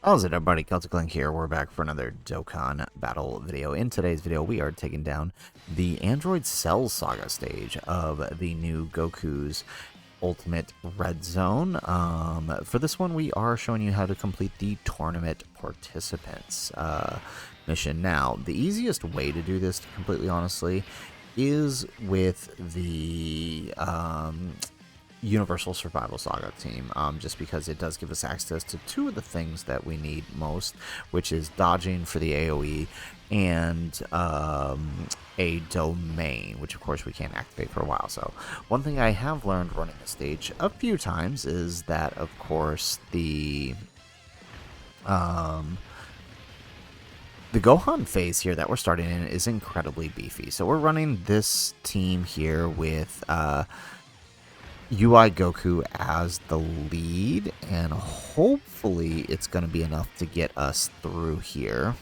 How's it, everybody? Celtic Link here. We're back for another Dokkan battle video. In today's video, we are taking down the Android Cell Saga stage of the new Goku's Ultimate Red Zone. For this one, we are showing you how to complete the Tournament Participants mission. Now, the easiest way to do this, completely honestly, is with the Universal Survival Saga team, just because it does give us access to two of the things that we need most, which is dodging for the AoE and a domain, which of course we can't activate for a while. So one thing I have learned running the stage a few times is that, of course, the Gohan phase here that we're starting in is incredibly beefy. So we're running this team here with UI Goku as the lead, and hopefully it's going to be enough to get us through here.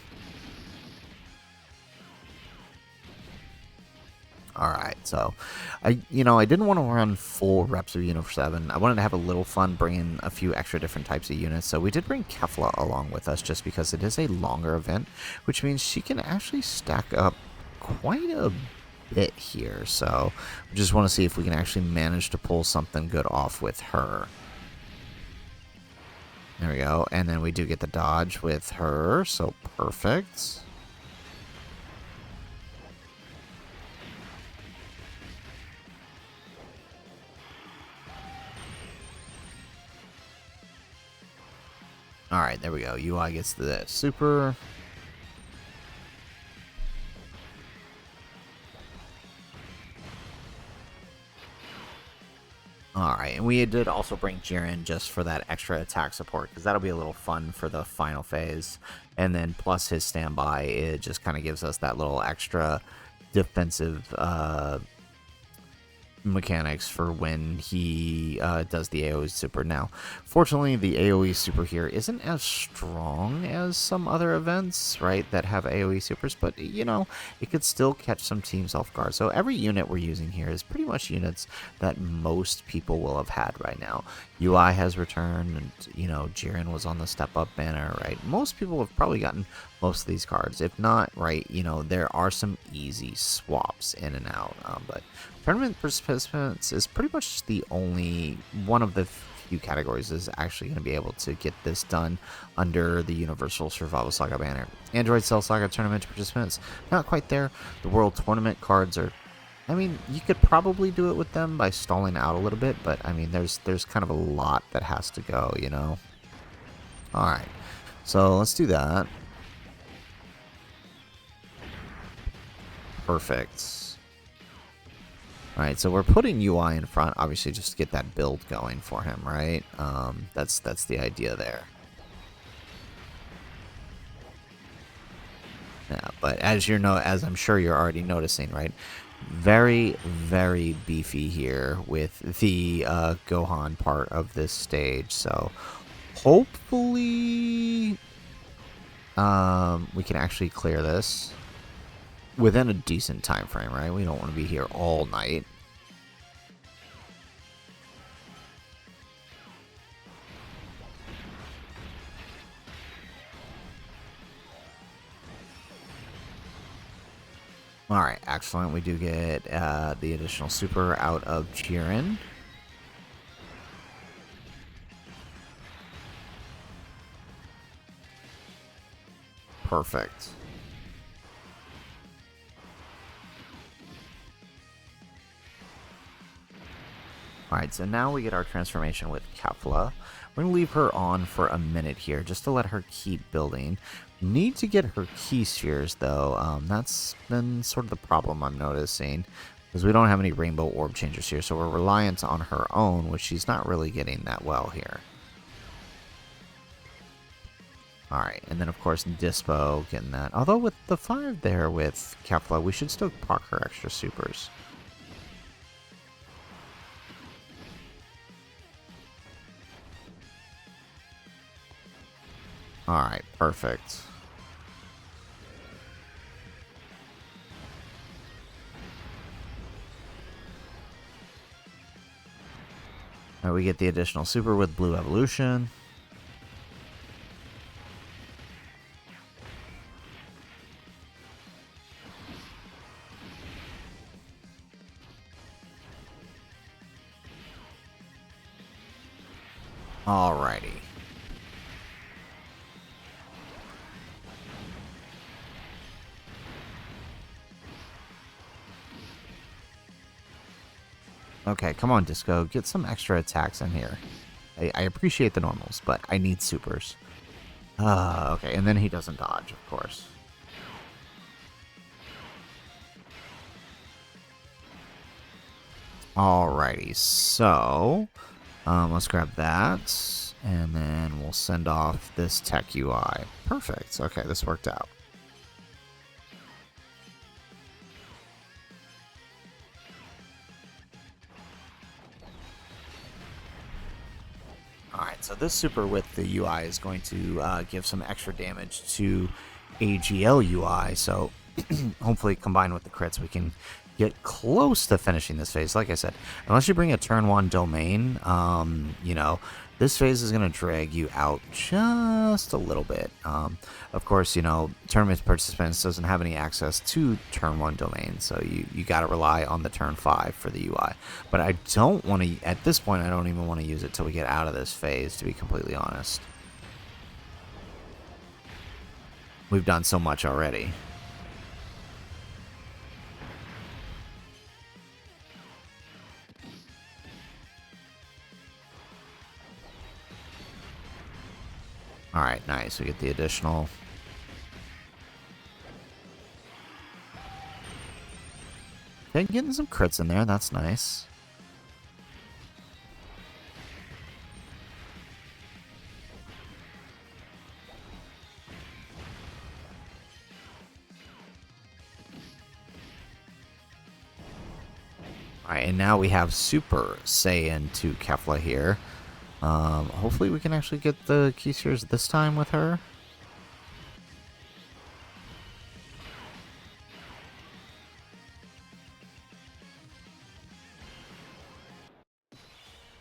Alright, so I didn't want to run full reps of Unit 7. I wanted to have a little fun bringing a few extra different types of units. So we did bring Kefla along with us just because it is a longer event, which means she can actually stack up quite a bit here. So we just want to see if we can actually manage to pull something good off with her. There we go. And then we do get the dodge with her, so perfect. Alright, there we go. UI gets the super. Alright, and we did also bring Jiren just for that extra attack support, because that'll be a little fun for the final phase. And then plus his standby, it just kind of gives us that little extra defensive mechanics for when he does the AoE super. Now, fortunately, the AoE super here isn't as strong as some other events, right, that have AoE supers, but, it could still catch some teams off guard. So every unit we're using here is pretty much units that most people will have had right now. UI has returned, and, Jiren was on the step-up banner, right? Most people have probably gotten most of these cards. If not, right, there are some easy swaps in and out, but Tournament Participants is pretty much the only one of the few categories is actually going to be able to get this done under the Universal Survival Saga banner. Android Cell Saga Tournament Participants, not quite there. The World Tournament cards are, you could probably do it with them by stalling out a little bit, but, there's kind of a lot that has to go, Alright, so let's do that. Perfect. Alright, so we're putting UI in front, obviously, just to get that build going for him, right? That's the idea there. Yeah, but as I'm sure you're already noticing, right? Very, very beefy here with the Gohan part of this stage. So hopefully we can actually clear this within a decent time frame, right? We don't want to be here all night. Alright, excellent. We do get the additional super out of Jiren. Perfect. Alright, so now we get our transformation with Kefla. We're going to leave her on for a minute here, just to let her keep building. Need to get her key spheres, though. That's been sort of the problem I'm noticing, because we don't have any rainbow orb changers here, so we're reliant on her own, which she's not really getting that well here. Alright, and then of course Dispo getting that. Although with the 5 there with Kefla, we should still proc her extra supers. Alright, perfect. Alright, we get the additional super with Blue Evolution. Alrighty. Okay, come on, Disco. Get some extra attacks in here. I appreciate the normals, but I need supers. Okay, and then he doesn't dodge, of course. Alrighty, so let's grab that, and then we'll send off this tech UI. Perfect. Okay, this worked out. Alright, so this super with the UI is going to give some extra damage to AGL UI, so hopefully combined with the crits we can get close to finishing this phase. Like I said, unless you bring a turn 1 domain, you know, this phase is going to drag you out just a little bit. Of course, you know, tournament participants doesn't have any access to turn 1 domain, so you got to rely on the turn 5 for the UI. But I don't want to, at this point, I don't even want to use it till we get out of this phase, to be completely honest. We've done so much already. Alright, nice. We get the additional. Okay, getting some crits in there. That's nice. Alright, and now we have Super Saiyan to Kefla here. Hopefully we can actually get the Keyseers this time with her.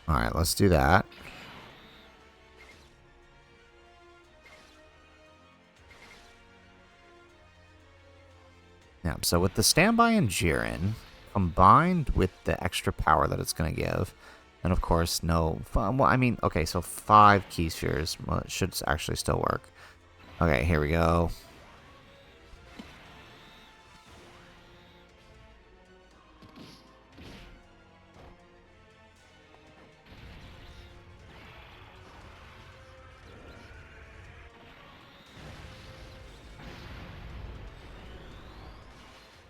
Alright, let's do that. Yeah, so with the standby and Jiren, combined with the extra power that it's going to give, and of course, no... Well, I mean, okay, so 5 Keyseers should actually still work. Okay, here we go.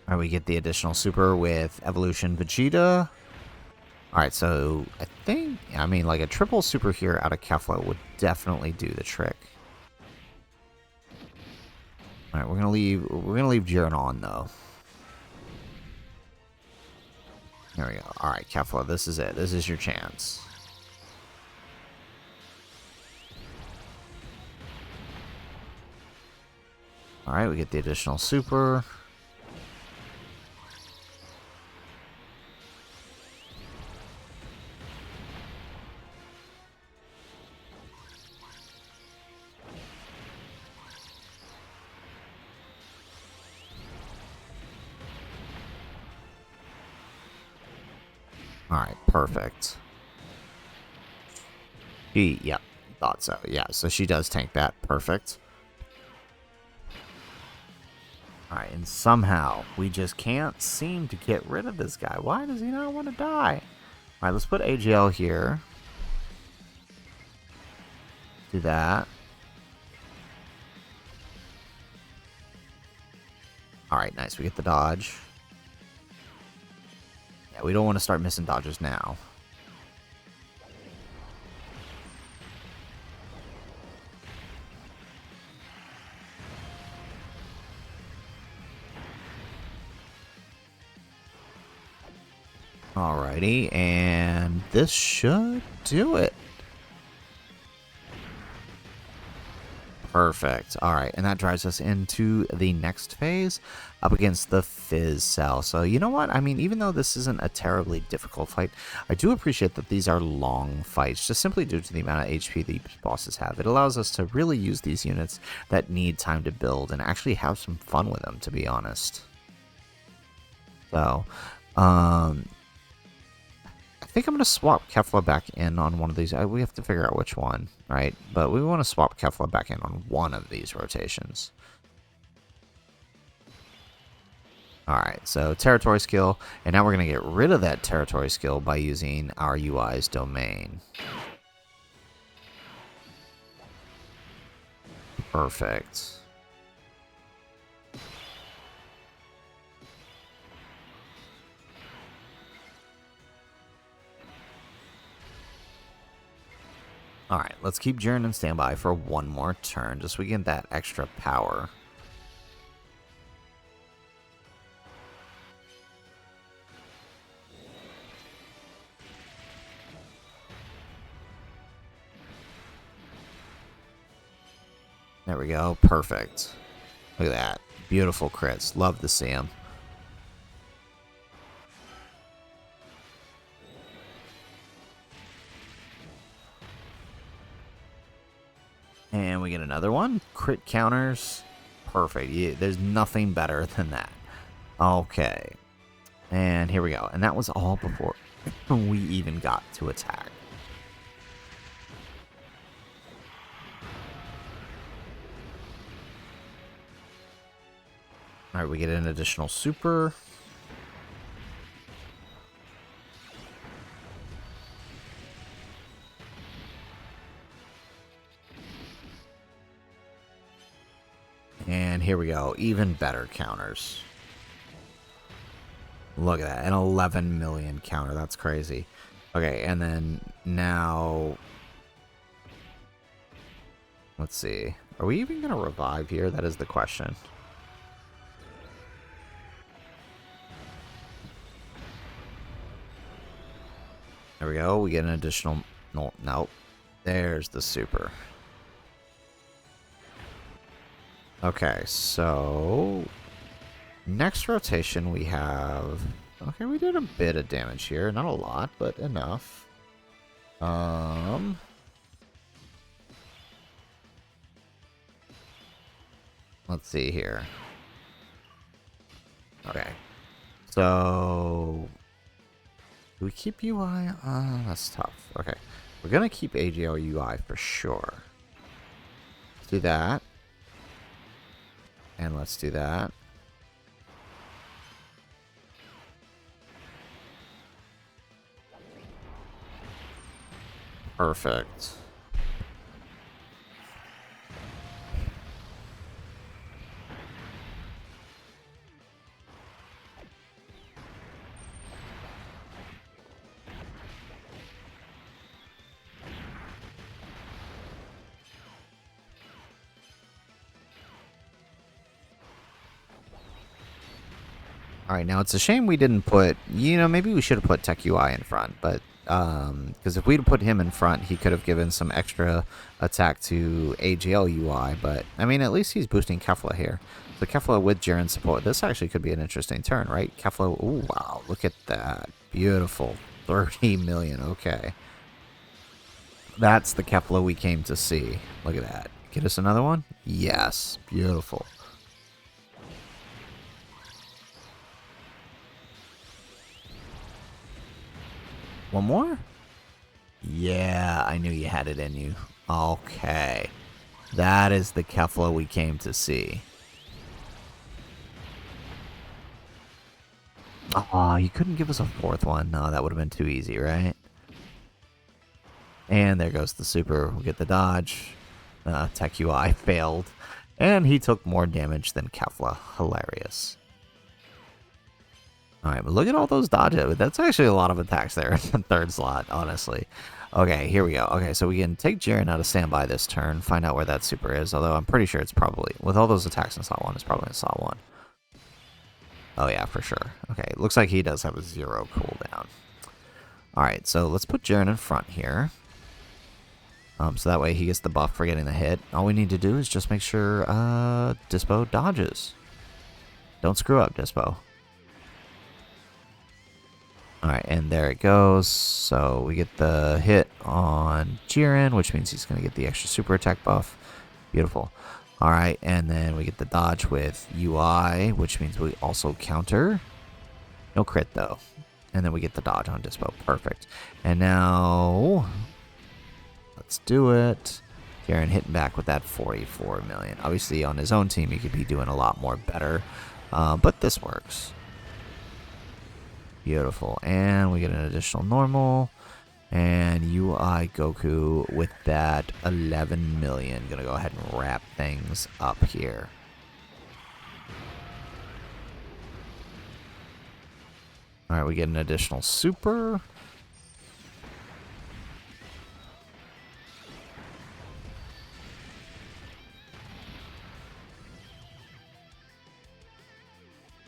Alright, we get the additional super with Evolution Vegeta. Alright, so I think, I mean, like a triple super here out of Kefla would definitely do the trick. Alright, we're gonna leave Jiren on though. There we go. Alright, Kefla, this is it. This is your chance. Alright, we get the additional super. Alright, perfect. Yep, thought so. Yeah, so she does tank that. Perfect. Alright, and somehow we just can't seem to get rid of this guy. Why does he not want to die? Alright, let's put AGL here. Do that. Alright, nice. We get the dodge. Yeah, we don't want to start missing dodges now. Alrighty, and this should do it. Perfect. Alright, and that drives us into the next phase, up against the Fizz Cell. So, you know what? I mean, even though this isn't a terribly difficult fight, I do appreciate that these are long fights, just simply due to the amount of HP these bosses have. It allows us to really use these units that need time to build and actually have some fun with them, to be honest. So, I think I'm going to swap Kefla back in on one of these. We have to figure out which one, right? But we want to swap Kefla back in on one of these rotations. Alright, so territory skill, and now we're going to get rid of that territory skill by using our UI's domain. Perfect. Alright, let's keep Jiren in standby for one more turn, just so we get that extra power. There we go. Perfect. Look at that. Beautiful crits. Love to see them. And we get another one. Crit counters. Perfect. Yeah, there's nothing better than that. Okay. And here we go. And that was all before we even got to attack. Alright, we get an additional super. And here we go. Even better counters. Look at that. An 11 million counter. That's crazy. Okay, and then now... Let's see. Are we even going to revive here? That is the question. There we go. We get an additional... No, nope. There's the super. Okay, so... Next rotation we have... Okay, we did a bit of damage here. Not a lot, but enough. Let's see here. Okay. So... Do we keep UI? That's tough. Okay. We're going to keep AGL UI for sure. Let's do that. And let's do that. Perfect. Alright, now it's a shame we didn't put, maybe we should have put Tech UI in front, but, because if we'd put him in front, he could have given some extra attack to AGL UI, but, I mean, at least he's boosting Kefla here. So Kefla with Jiren support, this actually could be an interesting turn, right? Kefla, ooh, wow, look at that. Beautiful. 30 million, okay. That's the Kefla we came to see. Look at that. Get us another one? Yes, beautiful. One more? Yeah, I knew you had it in you. Okay. That is the Kefla we came to see. Aw, you couldn't give us a fourth one. No, that would have been too easy, right? And there goes the super. We get the dodge. Tech UI failed. And he took more damage than Kefla. Hilarious. Alright, but look at all those dodges. That's actually a lot of attacks there in the third slot, honestly. Okay, here we go. Okay, so we can take Jiren out of standby this turn, find out where that super is, although I'm pretty sure it's probably, with all those attacks in slot 1, it's probably in slot 1. Oh yeah, for sure. Okay, looks like he does have a 0 cooldown. Alright, so let's put Jiren in front here. So that way he gets the buff for getting the hit. All we need to do is just make sure Dispo dodges. Don't screw up, Dispo. Alright, and there it goes. So we get the hit on Jiren, which means he's going to get the extra super attack buff. Beautiful. Alright, and then we get the dodge with UI, which means we also counter. No crit, though. And then we get the dodge on Dispo. Perfect. And now, let's do it. Jiren hitting back with that 44 million. Obviously, on his own team, he could be doing a lot more better. But this works. Beautiful. And we get an additional normal. And UI Goku with that 11 million. Gonna go ahead and wrap things up here. Alright, we get an additional super.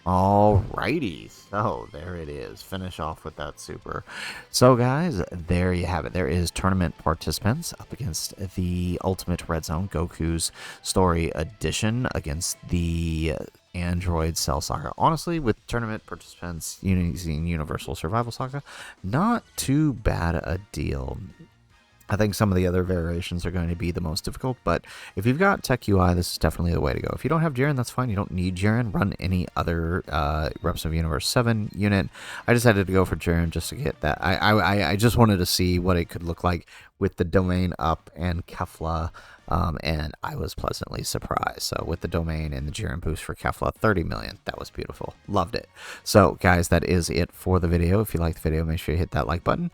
Alrighty, so there it is. Finish off with that super. So guys, there you have it. There is tournament participants up against the Ultimate Red Zone Goku's Story Edition against the Android Cell Saga. Honestly, with tournament participants using Universal Survival Saga, not too bad a deal. I think some of the other variations are going to be the most difficult, but if you've got Tech UI, this is definitely the way to go. If you don't have Jiren, that's fine. You don't need Jiren. Run any other Reps of Universe 7 unit. I decided to go for Jiren just to get that. I just wanted to see what it could look like with the domain up and Kefla, and I was pleasantly surprised. So with the domain and the Jiren boost for Kefla, 30 million. That was beautiful. Loved it. So guys, that is it for the video. If you liked the video, make sure you hit that like button.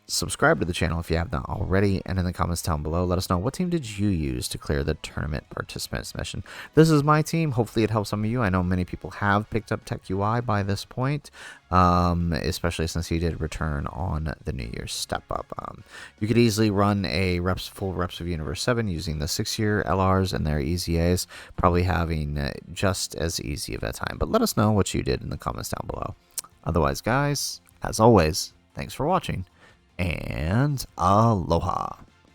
Subscribe to the channel if you have not already, and in the comments down below, let us know what team did you use to clear the tournament participants mission. This is my team. Hopefully it helps some of you. I know many people have picked up Tech UI by this point, especially since he did return on the New Year's step up. You could easily run a full Reps of Universe 7 using the 6-year LRs and their EZAs, probably having just as easy of a time. But let us know what you did in the comments down below. Otherwise, guys, as always, thanks for watching. And aloha.